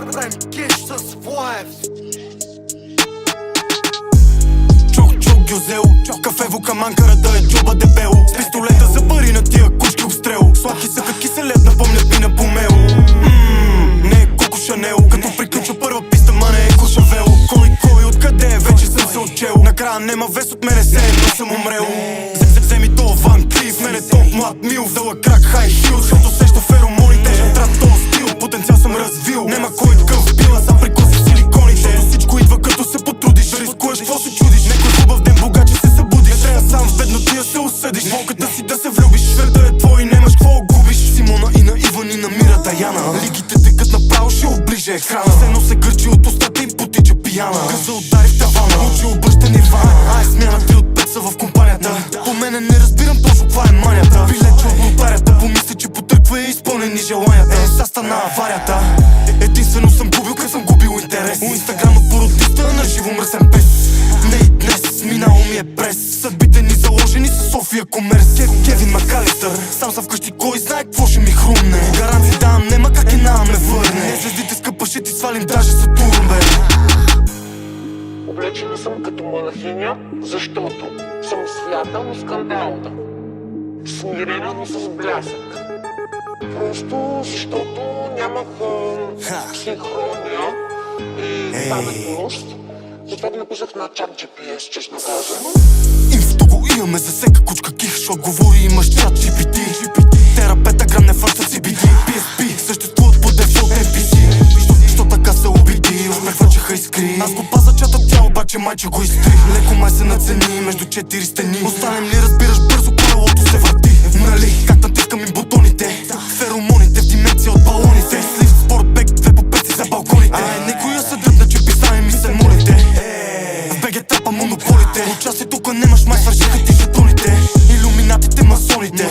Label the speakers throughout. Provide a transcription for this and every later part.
Speaker 1: правим кеш с Влаев.
Speaker 2: Чук гюзел, кафево към Анкара да е джоба дебело. С пистолета за пари на тия кучки обстрел. Сладки са като киселет, напомня пина по мело. Не е Коко Шанел, като приключва първа писта, ма не е Кошавело. Кой откъде е, вече съм се отчел. Накрая нема вест от мене, се едно съм умрел. Вземи то Ван Клиф, мене топ млад мил. Дълъг крак, хай хил, защото сеща феромоните. Трап този стил, потенциал съм развил. Нема кой къв била, са прикоси силиконите. Всичко идва като се потрудиш, да рискуваш, какво се чудиш. Некой хубав ден богаче се събудиш. Не трябва сам в беднотия се осъдиш. Волката си да се влюбиш, света е твой, немаш какво губиш. Симона и на Иван и намира Даяна. Лигите текат направо, ще оближа екрана. Сено се гърчи от устата и потича пияна. Гъза удари в тавана, очи обръща нирвана. Ай смяна 3 от 5 са в компанията. По мене не разбирам точно каква е манията. Билече от лотарията, помисля, че потърква и изпълнени желанията. Саста на аварията. Единствено съм губил, къде съм губил интерес. У инстаграма породиста, на живо мръсен пес. Не и днес, минало ми е прес. Съдбите ни заложени с София Комерс. Кевин Макалистър, сам са вкъщи, кой знае какво ще ми хрумне. Гаранции давам, нема как и нам ме върне. Звездите скъпа ще ти свалим, даже Сатурн бе.
Speaker 3: Облечена съм като монахиня, защото съм свята, но скандална. Смирена, но с блясък. Просто защото нямах синхрония и паметност. Затова го написах на чат GPS, честно казвам.
Speaker 2: Инфото го имаме за всека кучка ких, шо говори имаш чат GPT. Терапета грам не фърса CBD. PSP съществуват по дефолт NPC. Що така се убеди, прехвърчаха искри. Аз го паза чата, тя обаче майче го изтри. Леко май се нацени между 4 стени. Останем ли разбираш бързо, колелото се върти. Нали, как натискам им бутоните. Феромоните в дименция от балоните. Слив спортбек, 2 по 5 си за балконите. Некоя се дръпна, че писаме ми се молите. В БГ трапа монополите. Участие тук немаш, май свършиха ти жетоните. Илюминатите, масоните.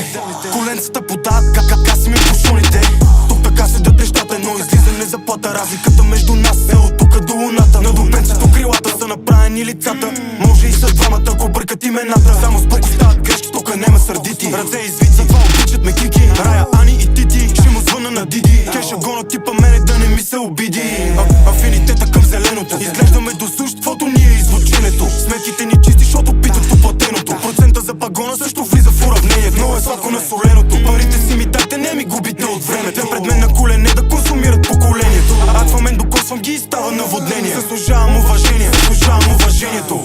Speaker 2: Коленцата подават как си ми пушоните. Тук така седят нещата, но излизане заплата. Разликата между нас е от тука до луната. На добенцето крилата са направени лицата. Може и са двамата, ако бъркат имената. Само с Бог стават грешки, тук нема сърдити. Ръце извит, затова обичат ме Кики. Рая, Ани и Тити, ще му звъна на Диди. Кеша гона типа мене да не ми се обиди. Афинитета към зеленото. Изглеждаме до съществото, ние извлеченето. Сметките ни чисти, защото питат по платеното. Процента за пагона също влиза в уравнението. Но е сладко на соленото. Парите си ми дайте, не ми губите от времето. Те пред мен на колене да консумират поколението. А в момент докосвам ги и става наводнение. Заслужавам уважение, заслужавам уважението.